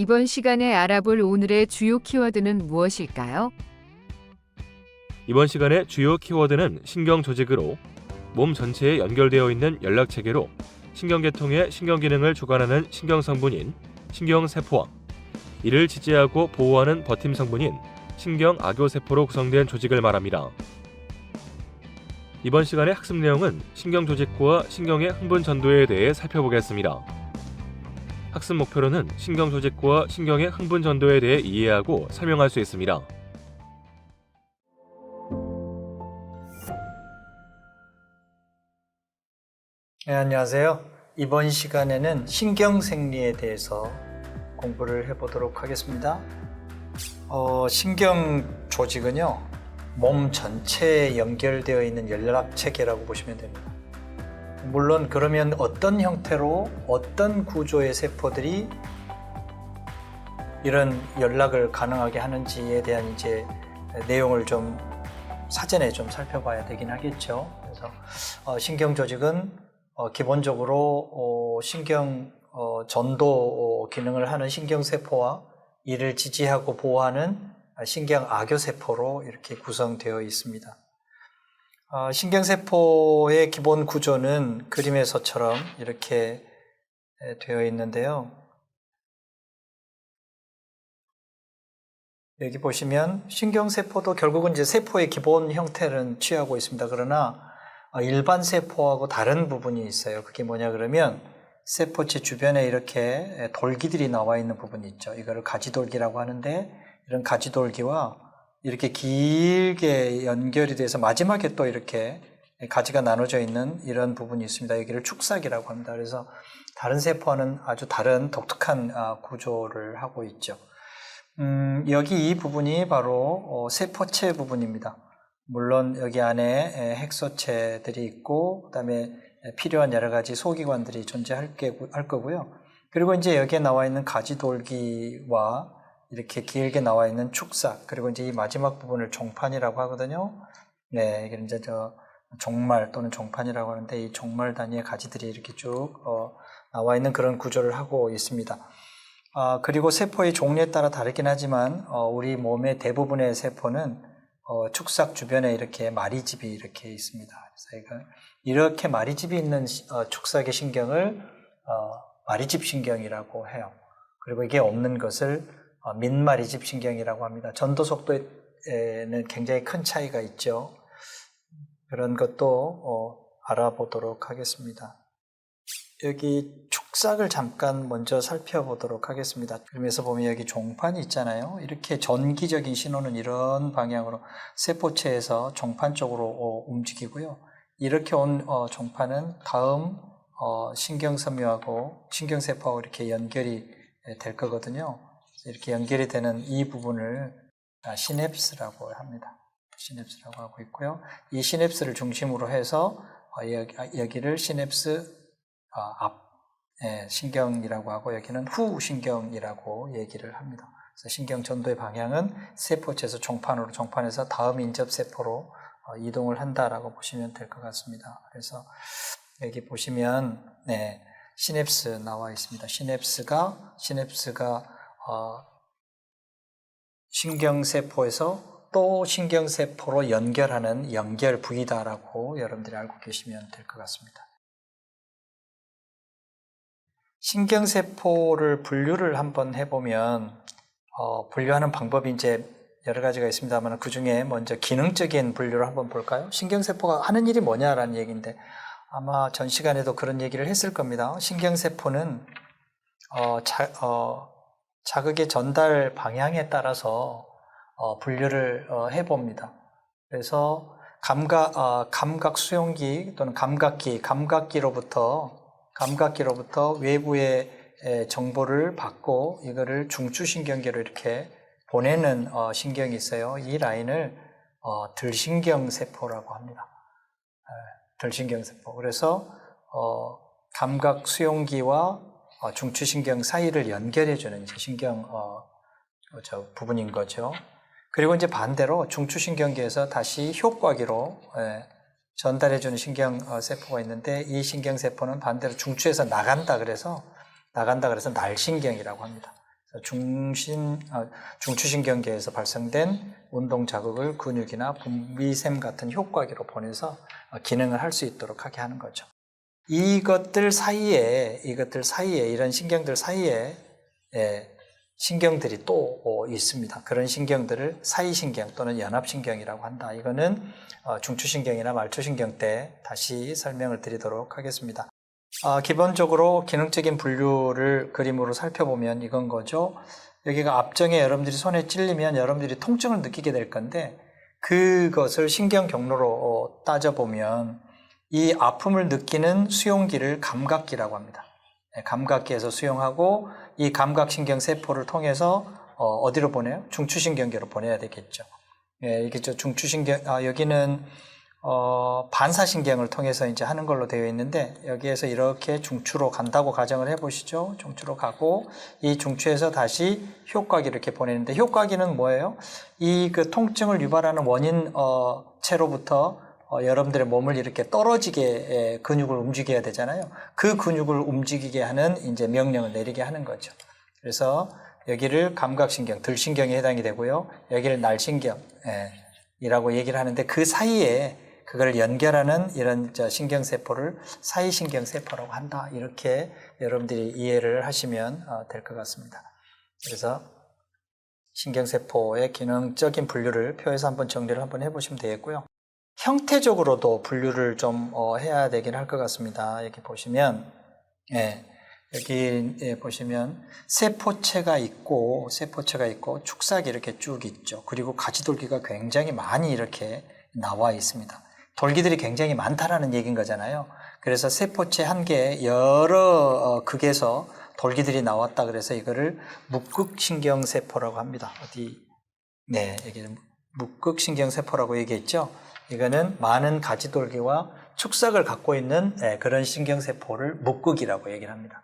이번 시간에 알아볼 오늘의 주요 키워드는 무엇일까요? 이번 시간의 주요 키워드는 신경조직으로 몸 전체에 연결되어 있는 연락체계로 신경계통의 신경기능을 주관하는 신경성분인 신경세포와 이를 지지하고 보호하는 버팀성분인 신경악교세포로 구성된 조직을 말합니다. 이번 시간의 학습 내용은 신경조직구와 신경의 흥분 전도에 대해 살펴보겠습니다. 학습 목표로는 신경조직구와 신경의 흥분 전도에 대해 이해하고 설명할 수 있습니다. 네, 안녕하세요. 이번 시간에는 신경생리에 대해서 공부를 해보도록 하겠습니다. 신경조직은요, 몸 전체에 연결되어 있는 연락체계라고 보시면 됩니다. 물론 그러면 어떤 형태로 어떤 구조의 세포들이 이런 연락을 가능하게 하는지에 대한 이제 내용을 좀 사전에 좀 살펴봐야 되긴 하겠죠. 그래서 신경조직은 기본적으로 신경 전도 기능을 하는 신경세포와 이를 지지하고 보호하는 신경악교세포로 이렇게 구성되어 있습니다. 신경세포의 기본 구조는 그림에서처럼 이렇게 되어 있는데요. 여기 보시면 신경세포도 결국은 이제 세포의 기본 형태는 취하고 있습니다. 그러나 일반 세포하고 다른 부분이 있어요. 그게 뭐냐 그러면 세포체 주변에 이렇게 돌기들이 나와 있는 부분이 있죠. 이거를 가지돌기라고 하는데 이런 가지돌기와 이렇게 길게 연결이 돼서 마지막에 또 이렇게 가지가 나눠져 있는 이런 부분이 있습니다. 여기를 축삭이라고 합니다. 그래서 다른 세포와는 아주 다른 독특한 구조를 하고 있죠. 여기 이 부분이 바로 세포체 부분입니다. 물론 여기 안에 핵소체들이 있고 그다음에 필요한 여러 가지 소기관들이 존재할 거고요. 그리고 이제 여기에 나와 있는 가지돌기와 이렇게 길게 나와 있는 축삭, 그리고 이제 이 마지막 부분을 종판이라고 하거든요. 네, 이게 이제 종말 또는 종판이라고 하는데 이 종말 단위의 가지들이 이렇게 쭉 나와 있는 그런 구조를 하고 있습니다. 그리고 세포의 종류에 따라 다르긴 하지만 우리 몸의 대부분의 세포는 축삭 주변에 이렇게 마리집이 이렇게 있습니다. 그래서 이렇게 마리집이 있는 축삭의 신경을 마리집 신경이라고 해요. 그리고 이게 없는 것을 민마리집 신경이라고 합니다. 전도 속도에는 굉장히 큰 차이가 있죠. 그런 것도 알아보도록 하겠습니다. 여기 축삭을 잠깐 먼저 살펴보도록 하겠습니다. 그러면서 보면 여기 종판이 있잖아요. 이렇게 전기적인 신호는 이런 방향으로 세포체에서 종판 쪽으로 움직이고요. 이렇게 온 종판은 다음 신경섬유하고 신경세포하고 이렇게 연결이 될 거거든요. 이렇게 연결이 되는 이 부분을 시냅스라고 합니다. 시냅스라고 하고 있고요. 이 시냅스를 중심으로 해서 여기를 시냅스 신경이라고 하고 여기는 후신경이라고 얘기를 합니다. 그래서 신경 전도의 방향은 세포체에서 종판으로, 종판에서 다음 인접세포로 이동을 한다라고 보시면 될 것 같습니다. 그래서 여기 보시면 시냅스 나와 있습니다. 시냅스가 신경세포에서 또 신경세포로 연결하는 연결 부위다라고 여러분들이 알고 계시면 될 것 같습니다. 신경세포를 분류를 한번 해보면 분류하는 방법이 이제 여러 가지가 있습니다만 그 중에 먼저 기능적인 분류를 한번 볼까요? 신경세포가 하는 일이 뭐냐라는 얘기인데 아마 전 시간에도 그런 얘기를 했을 겁니다. 신경세포는 자극의 전달 방향에 따라서 분류를 해봅니다. 그래서 감각 수용기 또는 감각기로부터 외부의 정보를 받고 이거를 중추신경계로 이렇게 보내는 신경이 있어요. 이 라인을 들신경세포라고 합니다. 들신경세포. 그래서 감각 수용기와 중추신경 사이를 연결해주는 신경 부분인 거죠. 그리고 이제 반대로 중추신경계에서 다시 효과기로 전달해주는 신경세포가 있는데 이 신경세포는 반대로 중추에서 나간다 그래서 날신경이라고 합니다. 중추신경계에서 발생된 운동 자극을 근육이나 분비샘 같은 효과기로 보내서 기능을 할 수 있도록 하게 하는 거죠. 이것들 사이에 이런 신경들 사이에 신경들이 또 있습니다. 그런 신경들을 사이신경 또는 연합신경이라고 한다. 이거는 중추신경이나 말초신경 때 다시 설명을 드리도록 하겠습니다. 기본적으로 기능적인 분류를 그림으로 살펴보면 이건 거죠. 여기가 앞정에 여러분들이 손에 찔리면 여러분들이 통증을 느끼게 될 건데 그것을 신경 경로로 따져보면 이 아픔을 느끼는 수용기를 감각기라고 합니다. 감각기에서 수용하고 이 감각신경 세포를 통해서 어디로 보내요? 중추신경계로 보내야 되겠죠. 이게 중추신경, 여기는 반사신경을 통해서 이제 하는 걸로 되어 있는데 여기에서 이렇게 중추로 간다고 가정을 해보시죠. 중추로 가고 이 중추에서 다시 효과기를 이렇게 보내는데 효과기는 뭐예요? 이 그 통증을 유발하는 원인 체로부터 여러분들의 몸을 이렇게 떨어지게 근육을 움직여야 되잖아요. 그 근육을 움직이게 하는 이제 명령을 내리게 하는 거죠. 그래서 여기를 감각신경, 들신경에 해당이 되고요. 여기를 날신경이라고 얘기를 하는데 그 사이에 그걸 연결하는 이런 신경세포를 사이신경세포라고 한다. 이렇게 여러분들이 이해를 하시면 될 것 같습니다. 그래서 신경세포의 기능적인 분류를 표에서 한번 정리를 한번 해보시면 되겠고요. 형태적으로도 분류를 좀 해야 되긴 할 것 같습니다. 여기 보시면, 여기 보시면 세포체가 있고 축삭이 이렇게 쭉 있죠. 그리고 가지돌기가 굉장히 많이 이렇게 나와 있습니다. 돌기들이 굉장히 많다라는 얘기인 거잖아요. 그래서 세포체 한 개에 여러 극에서 돌기들이 나왔다 그래서 이거를 묵극신경세포라고 합니다. 여기 묵극신경세포라고 얘기했죠. 이거는 많은 가지돌기와 축삭을 갖고 있는 그런 신경세포를 묵극이라고 얘기를 합니다.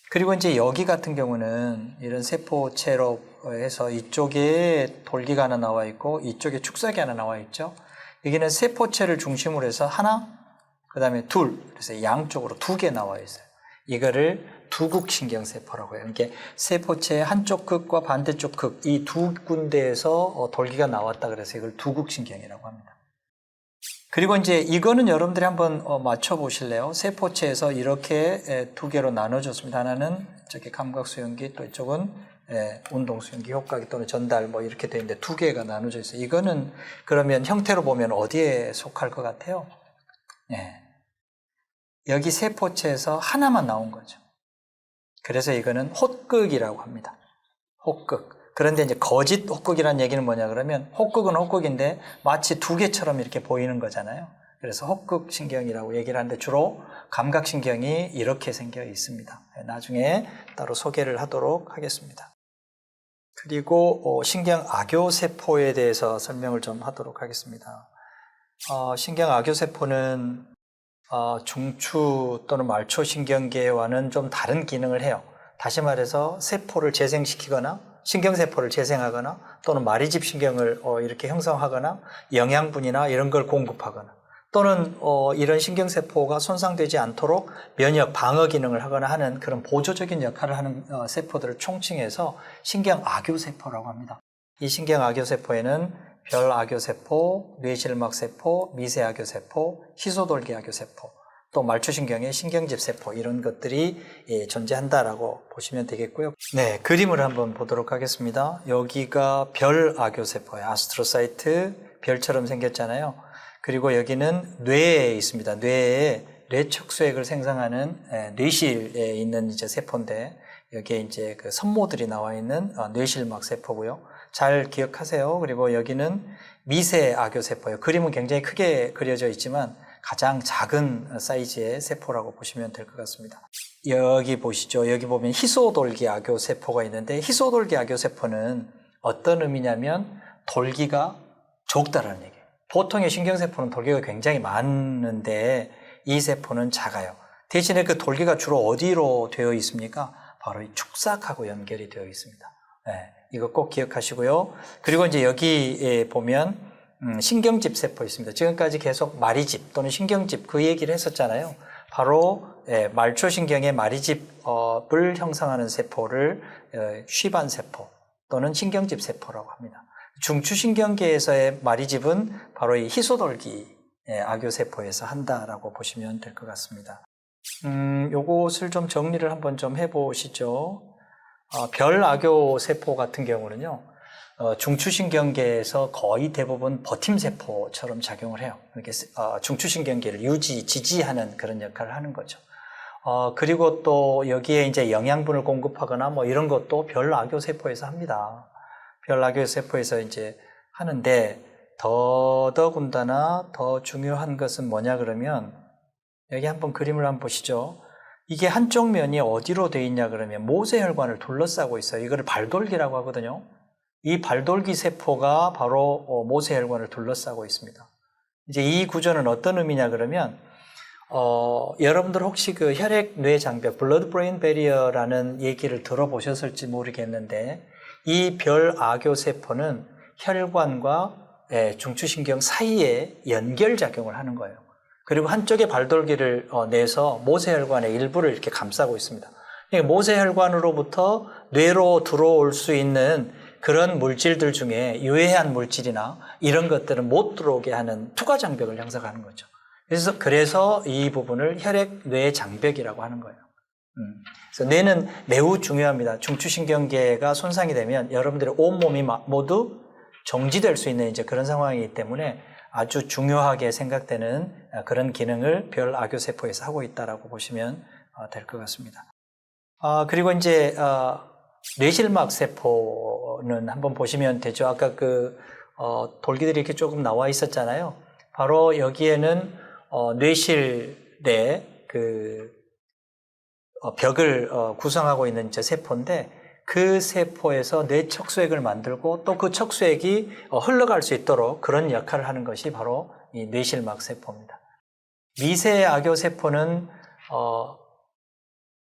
그리고 이제 여기 같은 경우는 이런 세포체로 해서 이쪽에 돌기가 하나 나와 있고 이쪽에 축삭이 하나 나와 있죠. 여기는 세포체를 중심으로 해서 하나, 그 다음에 둘, 그래서 양쪽으로 두 개 나와 있어요. 이거를 두극신경세포라고 해요. 이게 세포체의 한쪽 극과 반대쪽 극, 이 두 군데에서 돌기가 나왔다 그래서 이걸 두극신경이라고 합니다. 그리고 이제 이거는 여러분들이 한번 맞춰보실래요? 세포체에서 이렇게 두 개로 나눠졌습니다. 하나는 저기 감각수용기, 또 이쪽은 운동수용기, 효과기 또는 전달 뭐 이렇게 되어 있는데 두 개가 나눠져 있어요. 이거는 그러면 형태로 보면 어디에 속할 것 같아요? 여기 세포체에서 하나만 나온 거죠. 그래서 이거는 혹극이라고 합니다. 혹극. 그런데 이제 거짓 혹극이라는 얘기는 뭐냐 그러면 혹극은 혹극인데 마치 두 개처럼 이렇게 보이는 거잖아요. 그래서 혹극신경이라고 얘기를 하는데 주로 감각신경이 이렇게 생겨 있습니다. 나중에 따로 소개를 하도록 하겠습니다. 그리고 신경악교세포에 대해서 설명을 좀 하도록 하겠습니다. 신경악교세포는 중추 또는 말초신경계와는 좀 다른 기능을 해요. 다시 말해서 세포를 재생시키거나 신경세포를 재생하거나 또는 마리집 신경을 이렇게 형성하거나 영양분이나 이런 걸 공급하거나 또는 이런 신경세포가 손상되지 않도록 면역 방어 기능을 하거나 하는 그런 보조적인 역할을 하는 세포들을 총칭해서 신경악교세포라고 합니다. 이 신경악교세포에는 별악교세포, 뇌실막세포, 미세악교세포, 희소돌기악교세포 또 말초신경의 신경집세포 이런 것들이 존재한다라고 보시면 되겠고요. 네, 그림을 한번 보도록 하겠습니다. 여기가 별악교세포예요. 아스트로사이트 별처럼 생겼잖아요. 그리고 여기는 뇌에 있습니다. 뇌에 뇌척수액을 생성하는 뇌실에 있는 이제 세포인데 여기에 이제 그 선모들이 나와 있는 뇌실막 세포고요. 잘 기억하세요. 그리고 여기는 미세악교세포예요. 그림은 굉장히 크게 그려져 있지만 가장 작은 사이즈의 세포라고 보시면 될 것 같습니다. 여기 보시죠. 여기 보면 희소돌기 악교세포가 있는데 희소돌기 악교세포는 어떤 의미냐면 돌기가 적다라는 얘기예요. 보통의 신경세포는 돌기가 굉장히 많은데 이 세포는 작아요. 대신에 그 돌기가 주로 어디로 되어 있습니까? 바로 이 축삭하고 연결이 되어 있습니다. 이거 꼭 기억하시고요. 그리고 이제 여기에 보면 신경집 세포 있습니다. 지금까지 계속 마리집 또는 신경집 그 얘기를 했었잖아요. 바로 말초신경의 마리집을 형성하는 세포를 쉬반 세포 또는 신경집 세포라고 합니다. 중추신경계에서의 마리집은 바로 이 희소돌기 악교세포에서 한다라고 보시면 될 것 같습니다. 요것을 좀 정리를 한번 좀 해보시죠. 별악교세포 같은 경우는요, 중추신경계에서 거의 대부분 버팀세포처럼 작용을 해요. 이렇게 중추신경계를 지지하는 그런 역할을 하는 거죠. 그리고 또 여기에 이제 영양분을 공급하거나 뭐 이런 것도 별악교세포에서 합니다. 별악교세포에서 이제 하는데, 더더군다나 더 중요한 것은 뭐냐 그러면, 여기 한번 그림을 한번 보시죠. 이게 한쪽 면이 어디로 되어 있냐 그러면 모세혈관을 둘러싸고 있어요. 이거를 발돌기라고 하거든요. 이 발돌기 세포가 바로 모세혈관을 둘러싸고 있습니다. 이제 이 구조는 어떤 의미냐 그러면, 여러분들 혹시 그 혈액-뇌-장벽, blood brain barrier라는 얘기를 들어보셨을지 모르겠는데, 이 별악교 세포는 혈관과 중추신경 사이에 연결작용을 하는 거예요. 그리고 한쪽에 발돌기를 내서 모세혈관의 일부를 이렇게 감싸고 있습니다. 모세혈관으로부터 뇌로 들어올 수 있는 그런 물질들 중에 유해한 물질이나 이런 것들은 못 들어오게 하는 투과장벽을 형성하는 거죠. 그래서 이 부분을 혈액-뇌-장벽이라고 하는 거예요. 그래서 뇌는 매우 중요합니다. 중추신경계가 손상이 되면 여러분들의 온몸이 모두 정지될 수 있는 이제 그런 상황이기 때문에 아주 중요하게 생각되는 그런 기능을 별악교세포에서 하고 있다라고 보시면 될 것 같습니다. 그리고 이제 뇌실막 세포는 한번 보시면 되죠. 아까 돌기들이 이렇게 조금 나와 있었잖아요. 바로 여기에는 뇌실의 벽을 구성하고 있는 이제 세포인데, 그 세포에서 뇌척수액을 만들고 또 그 척수액이 흘러갈 수 있도록 그런 역할을 하는 것이 바로 이 뇌실막 세포입니다. 미세악교 세포는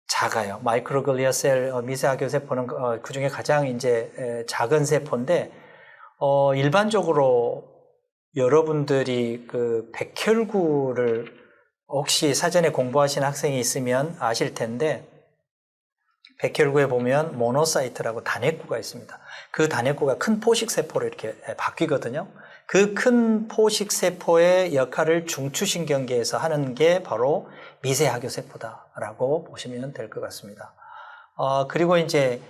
작아요. 마이크로글리아 셀 미세악교 세포는 그 중에 가장 이제 작은 세포인데, 일반적으로 여러분들이 그 백혈구를 혹시 사전에 공부하신 학생이 있으면 아실 텐데, 백혈구에 보면 모노사이트라고 단핵구가 있습니다. 그 단핵구가 큰 포식세포로 이렇게 바뀌거든요. 그 큰 포식세포의 역할을 중추신경계에서 하는 게 바로 미세악교세포다라고 보시면 될 것 같습니다. 그리고 이제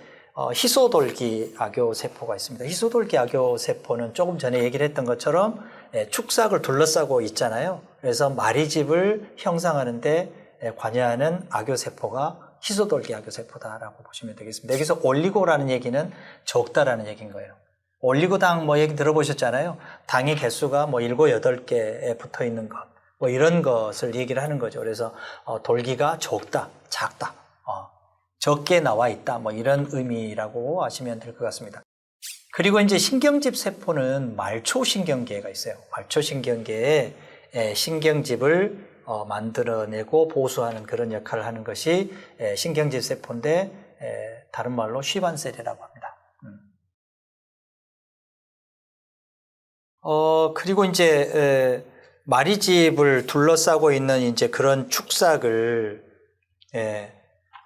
희소돌기 악교세포가 있습니다. 희소돌기 악교세포는 조금 전에 얘기를 했던 것처럼 축삭을 둘러싸고 있잖아요. 그래서 마리집을 형성하는데 관여하는 악교세포가 희소돌기 악교세포다라고 보시면 되겠습니다. 여기서 올리고라는 얘기는 적다라는 얘기인 거예요. 올리고당 뭐 얘기 들어보셨잖아요. 당의 개수가 뭐 7, 8개에 붙어 있는 것, 뭐 이런 것을 얘기를 하는 거죠. 그래서 돌기가 적다, 작다, 적게 나와 있다, 뭐 이런 의미라고 아시면 될 것 같습니다. 그리고 이제 신경집 세포는 말초신경계가 있어요. 말초신경계에 신경집을 만들어내고 보수하는 그런 역할을 하는 것이 신경집 세포인데, 다른 말로 쉬반셀이라고 합니다. 그리고 이제 마리집을 둘러싸고 있는 이제 그런 축삭을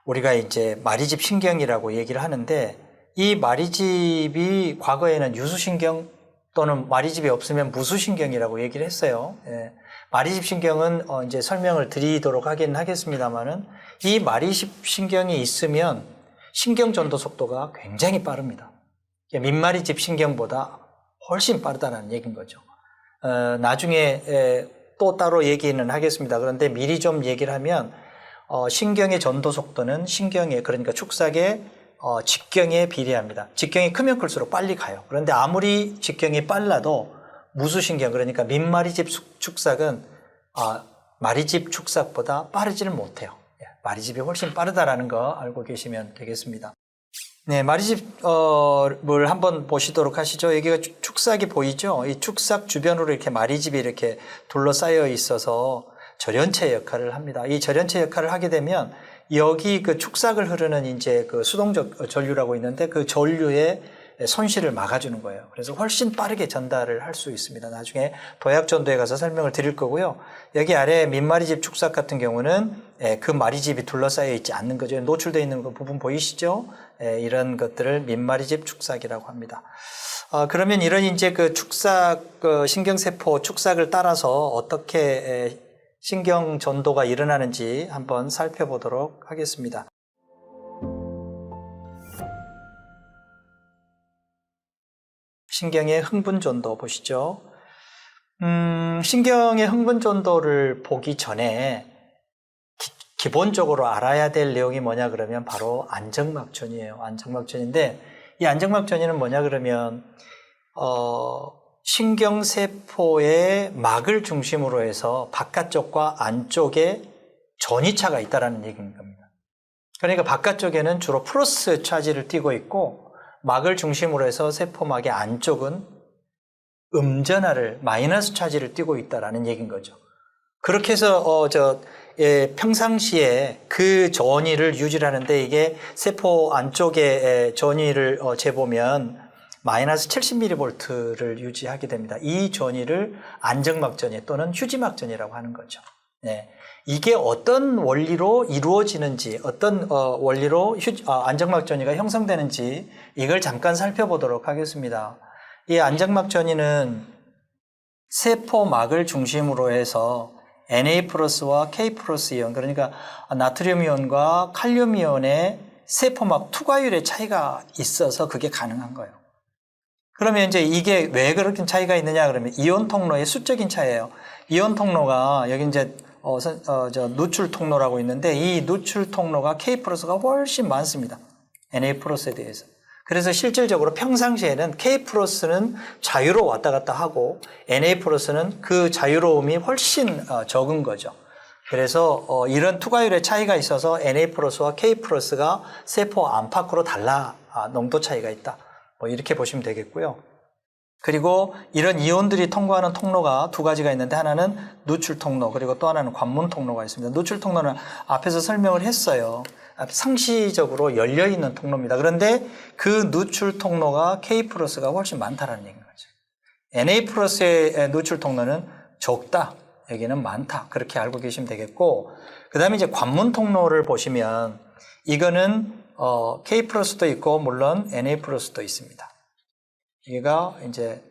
우리가 이제 마리집 신경이라고 얘기를 하는데, 이 마리집이 과거에는 유수신경 또는 마리집이 없으면 무수신경이라고 얘기를 했어요. 마리집 신경은 이제 설명을 드리도록 하긴 하겠습니다만은, 이 마리집 신경이 있으면 신경 전도 속도가 굉장히 빠릅니다. 민마리집 신경보다 훨씬 빠르다는 얘기인 거죠. 나중에 또 따로 얘기는 하겠습니다. 그런데 미리 좀 얘기를 하면, 신경의 전도 속도는 그러니까 축삭의 직경에 비례합니다. 직경이 크면 클수록 빨리 가요. 그런데 아무리 직경이 빨라도 무수신경, 그러니까 민마리집 축삭은 마리집 축삭보다 빠르지는 못해요. 마리집이 훨씬 빠르다라는 거 알고 계시면 되겠습니다. 네, 마리집을 한번 보시도록 하시죠. 여기가 축삭이 보이죠? 이 축삭 주변으로 이렇게 마리집이 이렇게 둘러싸여 있어서 절연체 역할을 합니다. 이 절연체 역할을 하게 되면 여기 그 축삭을 흐르는 이제 그 수동적 전류라고 있는데, 그 전류의 손실을 막아주는 거예요. 그래서 훨씬 빠르게 전달을 할 수 있습니다. 나중에 도약전도에 가서 설명을 드릴 거고요. 여기 아래 민마리집 축삭 같은 경우는 그 마리집이 둘러싸여 있지 않는 거죠. 노출되어 있는 그 부분 보이시죠? 이런 것들을 민마리집 축삭이라고 합니다. 그러면 이런 이제 그 축삭, 신경세포 축삭을 따라서 어떻게 신경 전도가 일어나는지 한번 살펴보도록 하겠습니다. 신경의 흥분 전도 보시죠. 신경의 흥분 전도를 보기 전에 기본적으로 알아야 될 내용이 뭐냐 그러면 바로 안정막전이에요. 안정막전인데 이 안정막전이는 뭐냐 그러면 신경세포의 막을 중심으로 해서 바깥쪽과 안쪽에 전이차가 있다는 얘기인 겁니다. 그러니까 바깥쪽에는 주로 플러스 차지를 띠고 있고 막을 중심으로 해서 세포막의 안쪽은 음전하를 마이너스 차지를 띠고 있다는 얘기인 거죠. 그렇게 해서 평상시에 그 전위를 유지하는데 이게 세포 안쪽의 전위를 재보면 마이너스 70mV를 유지하게 됩니다. 이 전위를 안정막전이 또는 휴지막전이라고 하는 거죠. 네. 이게 어떤 원리로 이루어지는지, 어떤 원리로 안정막전이가 형성되는지 이걸 잠깐 살펴보도록 하겠습니다. 이 안정막전이는 세포막을 중심으로 해서 Na+와 K+ 이온, 그러니까 나트륨 이온과 칼륨 이온의 세포막 투과율의 차이가 있어서 그게 가능한 거예요. 그러면 이제 이게 왜 그렇게 차이가 있느냐 그러면 이온 통로의 수적인 차이예요. 이온 통로가 여기 이제 누출 통로라고 있는데 이 누출 통로가 K+가 훨씬 많습니다. Na+에 대해서. 그래서 실질적으로 평상시에는 K+는 자유로 왔다 갔다 하고 Na+는 그 자유로움이 훨씬 적은 거죠. 그래서 이런 투과율의 차이가 있어서 Na+와 K+가 세포 안팎으로 달라 농도 차이가 있다. 뭐 이렇게 보시면 되겠고요. 그리고 이런 이온들이 통과하는 통로가 두 가지가 있는데 하나는 누출 통로 그리고 또 하나는 관문 통로가 있습니다. 누출 통로는 앞에서 설명을 했어요. 상시적으로 열려있는 통로입니다. 그런데 그 누출 통로가 K+가 훨씬 많다라는 얘기인 거죠. Na+의 누출 통로는 적다. 여기는 많다. 그렇게 알고 계시면 되겠고, 그 다음에 이제 관문 통로를 보시면 이거는 K+도 있고 물론 Na+도 있습니다. 여기가 이제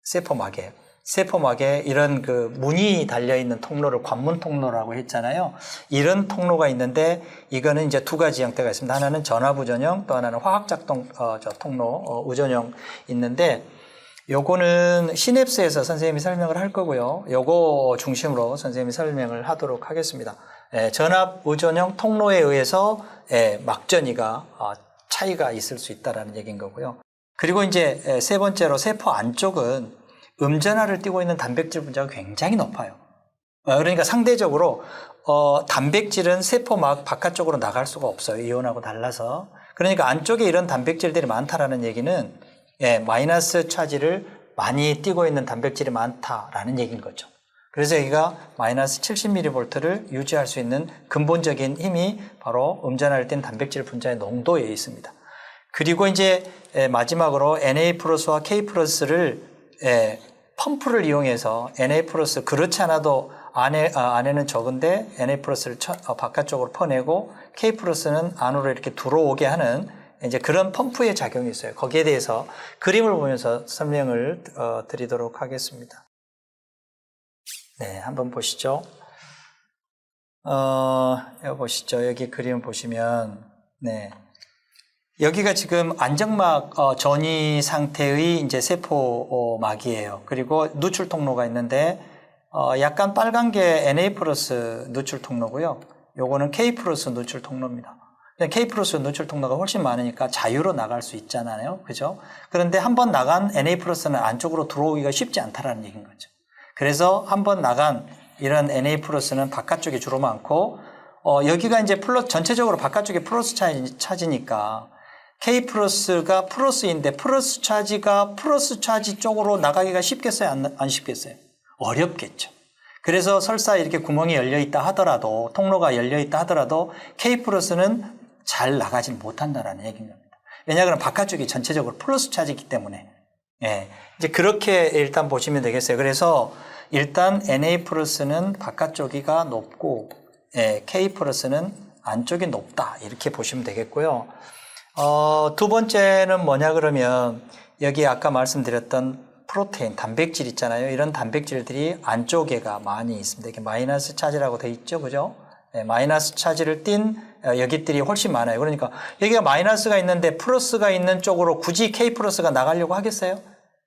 세포막이에요. 세포막에 이런 그 문이 달려있는 통로를 관문 통로라고 했잖아요. 이런 통로가 있는데 이거는 이제 두 가지 형태가 있습니다. 하나는 전압우전형, 또 하나는 화학작동 통로 우전형 있는데 요거는 시냅스에서 선생님이 설명을 할 거고요. 요거 중심으로 선생님이 설명을 하도록 하겠습니다. 전압우전형 통로에 의해서 막전이가 차이가 있을 수 있다라는 얘기인 거고요. 그리고 이제 세 번째로 세포 안쪽은 음전하를 띠고 있는 단백질 분자가 굉장히 높아요. 그러니까 상대적으로 단백질은 세포막 바깥쪽으로 나갈 수가 없어요. 이온하고 달라서. 그러니까 안쪽에 이런 단백질들이 많다라는 얘기는 마이너스 차지를 많이 띠고 있는 단백질이 많다라는 얘기인 거죠. 그래서 여기가 마이너스 70mV를 유지할 수 있는 근본적인 힘이 바로 음전하를 띤 단백질 분자의 농도에 있습니다. 그리고 이제 마지막으로 Na+와 K+를 펌프를 이용해서 Na+, 그렇지 않아도 안에는 적은데 Na+를 바깥쪽으로 퍼내고 K+는 안으로 이렇게 들어오게 하는 이제 그런 펌프의 작용이 있어요. 거기에 대해서 그림을 보면서 설명을 드리도록 하겠습니다. 네, 한번 보시죠. 여기 보시죠. 여기 그림 보시면, 네. 여기가 지금 안정막 전이 상태의 이제 세포막이에요. 그리고 누출 통로가 있는데 약간 빨간 게 Na+ 누출 통로고요. 요거는 K+ 누출 통로입니다. K+ 누출 통로가 훨씬 많으니까 자유로 나갈 수 있잖아요. 그죠? 그런데 한번 나간 Na+는 안쪽으로 들어오기가 쉽지 않다라는 얘기인 거죠. 그래서 한번 나간 이런 Na+는 바깥쪽에 주로 많고 여기가 이제 전체적으로 바깥쪽에 플러스 차지니까 K+가 플러스인데 플러스 차지가 플러스 차지 쪽으로 나가기가 쉽겠어요? 안 쉽겠어요? 어렵겠죠. 그래서 설사 이렇게 구멍이 열려있다 하더라도 통로가 열려있다 하더라도 K+는 잘 나가지 못한다라는 얘기인 겁니다. 왜냐하면 바깥쪽이 전체적으로 플러스 차지이기 때문에 이제 그렇게 일단 보시면 되겠어요. 그래서 일단 Na+는 바깥쪽이가 높고 K 플러스는 안쪽이 높다. 이렇게 보시면 되겠고요. 두 번째는 뭐냐 그러면 여기 아까 말씀드렸던 프로테인, 단백질 있잖아요. 이런 단백질들이 안쪽에가 많이 있습니다. 이렇게 마이너스 차지라고 돼 있죠. 그죠? 마이너스 차지를 띤 여기들이 훨씬 많아요. 그러니까 여기가 마이너스가 있는데 플러스가 있는 쪽으로 굳이 K 플러스가 나가려고 하겠어요?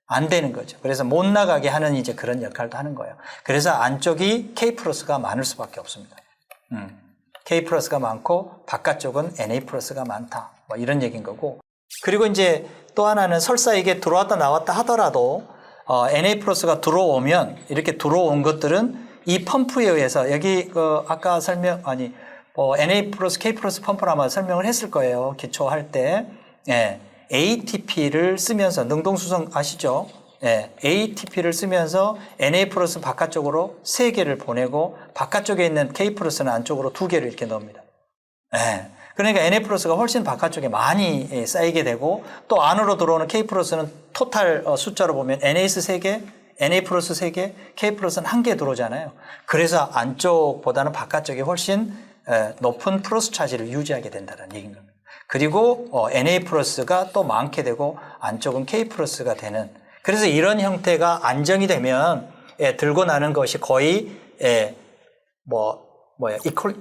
안 되는 거죠. 그래서 못 나가게 하는 이제 그런 역할도 하는 거예요. 그래서 안쪽이 K 플러스가 많을 수밖에 없습니다. K 플러스가 많고 바깥쪽은 NA 플러스가 많다. 뭐 이런 얘기인 거고. 그리고 이제 또 하나는 설사 이게 들어왔다 나왔다 하더라도 NA 플러스가 들어오면 이렇게 들어온 것들은 이 펌프에 의해서 여기 아까 NA 플러스 K 플러스 펌프를 아마 설명을 했을 거예요. 기초할 때. ATP를 쓰면서 능동수성 아시죠? ATP를 쓰면서 NA 플러스 바깥쪽으로 3개를 보내고 바깥쪽에 있는 K 플러스는 안쪽으로 2개를 이렇게 넣습니다. 그러니까 NA 플러스가 훨씬 바깥쪽에 많이 쌓이게 되고 또 안으로 들어오는 K 플러스는 토탈 숫자로 보면 NAS 3개, NA 플러스 3개, K 플러스는 1개 들어오잖아요. 그래서 안쪽보다는 바깥쪽이 훨씬 높은 플러스 차지를 유지하게 된다는 얘기인 겁니다. 그리고 NA 플러스가 또 많게 되고 안쪽은 K 플러스가 되는 그래서 이런 형태가 안정이 되면 들고 나는 것이 거의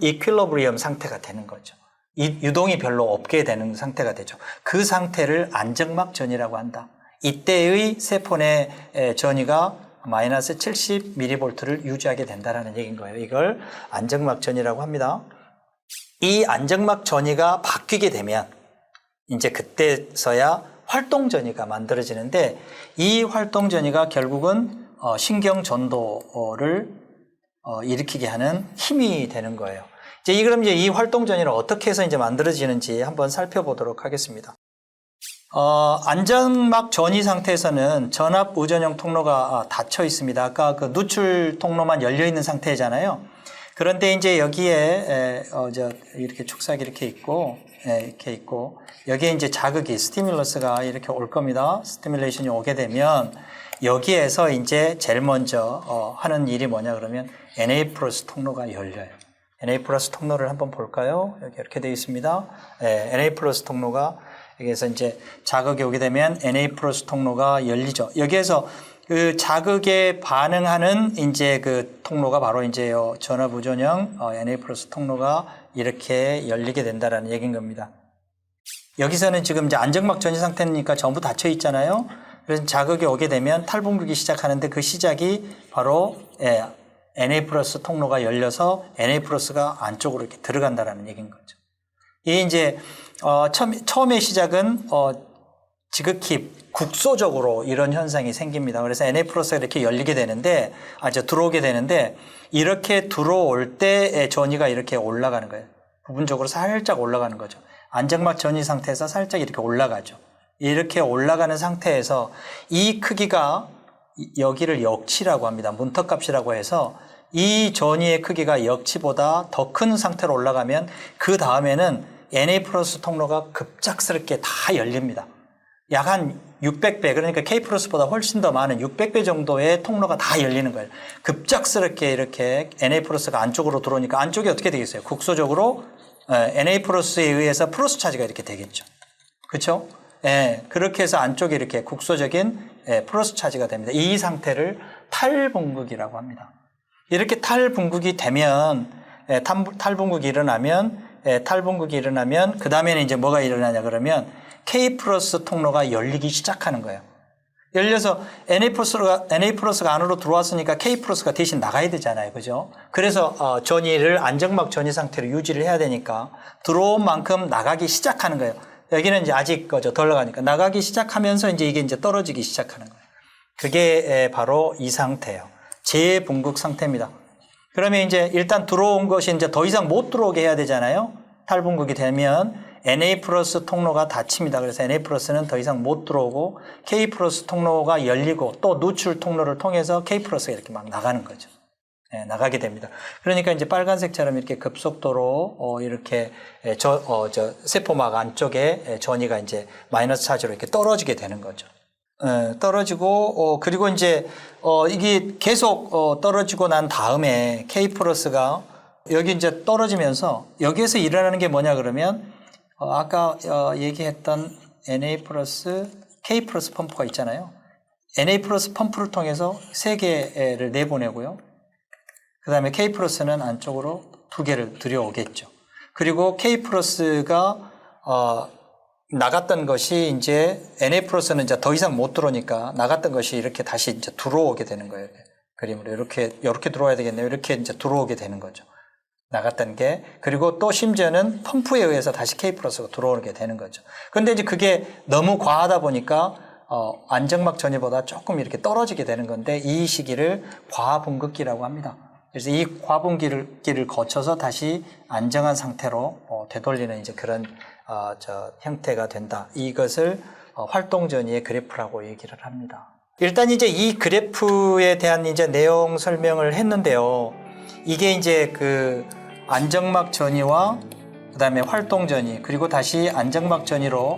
이퀄리브리엄 상태가 되는 거죠. 유동이 별로 없게 되는 상태가 되죠. 그 상태를 안정막 전이라고 한다. 이때의 세포 내 전이가 마이너스 70mV를 유지하게 된다는 얘기인 거예요. 이걸 안정막 전이라고 합니다. 이 안정막 전이가 바뀌게 되면 이제 그때서야 활동 전이가 만들어지는데 이 활동 전이가 결국은 신경 전도를 일으키게 하는 힘이 되는 거예요. 그럼 이제 이 활동 전이를 어떻게 해서 이제 만들어지는지 한번 살펴보도록 하겠습니다. 안정막 전이 상태에서는 전압 의존형 통로가 닫혀 있습니다. 아까 그 누출 통로만 열려 있는 상태잖아요. 그런데 이제 여기에 이렇게 축삭이 이렇게 있고 여기에 이제 자극이 스티뮬러스가 이렇게 올 겁니다. 스티뮬레이션이 오게 되면 여기에서 이제 제일 먼저 하는 일이 뭐냐 그러면 NA 플러스 통로가 열려요. NA 플러스 통로를 한번 볼까요? 여기 이렇게 되어 있습니다. NA 플러스 통로가 여기에서 이제 자극이 오게 되면 NA 플러스 통로가 열리죠. 여기에서 그 자극에 반응하는 이제 그 통로가 바로 이제 전압 의존형 NA 플러스 통로가 이렇게 열리게 된다라는 얘기인 겁니다. 여기서는 지금 이제 안정막 전이 상태니까 전부 닫혀 있잖아요. 그래서 자극이 오게 되면 탈분극이 시작하는데 그 시작이 바로 NA 플러스 통로가 열려서 NA 플러스가 안쪽으로 이렇게 들어간다라는 얘기인 거죠. 이게 이제 처음의 시작은 지극히 국소적으로 이런 현상이 생깁니다. 그래서 NA 플러스가 이렇게 열리게 되는데, 들어오게 되는데, 이렇게 들어올 때 전이가 이렇게 올라가는 거예요. 부분적으로 살짝 올라가는 거죠. 안정막 전이 상태에서 살짝 이렇게 올라가죠. 이렇게 올라가는 상태에서 이 크기가 여기를 역치라고 합니다. 문턱값이라고 해서 이 전이의 크기가 역치보다 더 큰 상태로 올라가면 그 다음에는 NA 플러스 통로가 급작스럽게 다 열립니다. 약 한 600배, 그러니까 K 플러스보다 훨씬 더 많은 600배 정도의 통로가 다 열리는 거예요. 급작스럽게 이렇게 NA 플러스가 안쪽으로 들어오니까 안쪽이 어떻게 되겠어요? 국소적으로 NA 플러스에 의해서 플러스 차지가 이렇게 되겠죠. 그렇죠? 그렇게 해서 안쪽이 이렇게 국소적인 플러스 차지가 됩니다. 이 상태를 탈분극이라고 합니다. 이렇게 탈분극이 되면 탈분극이 일어나면 그 다음에는 이제 뭐가 일어나냐 그러면 K 플러스 통로가 열리기 시작하는 거예요. 열려서 NA 플러스가 안으로 들어왔으니까 K 플러스가 대신 나가야 되잖아요. 그죠? 그래서 전이를 안정막 전이 상태로 유지를 해야 되니까 들어온 만큼 나가기 시작하는 거예요. 여기는 이제 아직 덜 나가니까 나가기 시작하면서 이제 이게 이제 떨어지기 시작하는 거예요. 그게 바로 이 상태예요. 재분극 상태입니다. 그러면 이제 일단 들어온 것이 이제 더 이상 못 들어오게 해야 되잖아요. 탈분극이 되면 NA 플러스 통로가 닫힙니다. 그래서 NA 플러스는 더 이상 못 들어오고 K 플러스 통로가 열리고 또 누출 통로를 통해서 K 플러스가 이렇게 막 나가는 거죠. 나가게 됩니다. 그러니까 이제 빨간색처럼 이렇게 급속도로 이렇게 세포막 안쪽에 전이가 이제 마이너스 차지로 이렇게 떨어지게 되는 거죠. 떨어지고 그리고 이제 이게 계속 떨어지고 난 다음에 K 플러스가 여기 이제 떨어지면서 여기에서 일어나는 게 뭐냐 그러면 아까 얘기했던 Na 플러스 K 플러스 펌프가 있잖아요. Na 플러스 펌프를 통해서 3개를 내보내고요. 그 다음에 K 플러스는 안쪽으로 2개를 들여오겠죠. 그리고 K 플러스가 나갔던 것이 이제 Na 플러스는 이제 더 이상 못 들어오니까 나갔던 것이 이렇게 다시 이제 들어오게 되는 거예요. 그림으로 이렇게 들어와야 되겠네요. 이렇게 이제 들어오게 되는 거죠. 나갔던 게. 그리고 또 심지어는 펌프에 의해서 다시 K 플러스가 들어오게 되는 거죠. 근데 이제 그게 너무 과하다 보니까 안정막 전이보다 조금 이렇게 떨어지게 되는 건데 이 시기를 과분극기라고 합니다. 그래서 이 과분기를 거쳐서 다시 안정한 상태로 되돌리는 이제 그런 형태가 된다. 이것을 활동전이의 그래프라고 얘기를 합니다. 일단 이제 이 그래프에 대한 이제 내용 설명을 했는데요. 이게 이제 그 안정막 전이와 그다음에 활동 전이 그리고 다시 안정막 전이로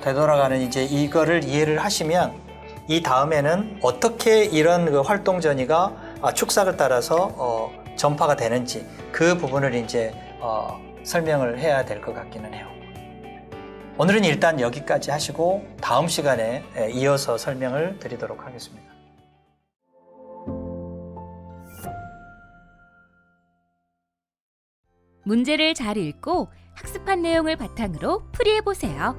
되돌아가는 이제 이거를 이해를 하시면 이 다음에는 어떻게 이런 그 활동 전이가 축삭을 따라서 전파가 되는지 그 부분을 이제 설명을 해야 될 것 같기는 해요. 오늘은 일단 여기까지 하시고 다음 시간에 이어서 설명을 드리도록 하겠습니다. 문제를 잘 읽고 학습한 내용을 바탕으로 풀이해보세요.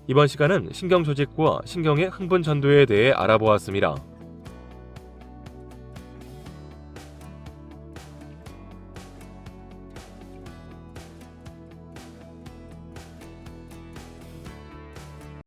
이번 시간은 신경조직부와 신경의 흥분 전도에 대해 알아보았습니다.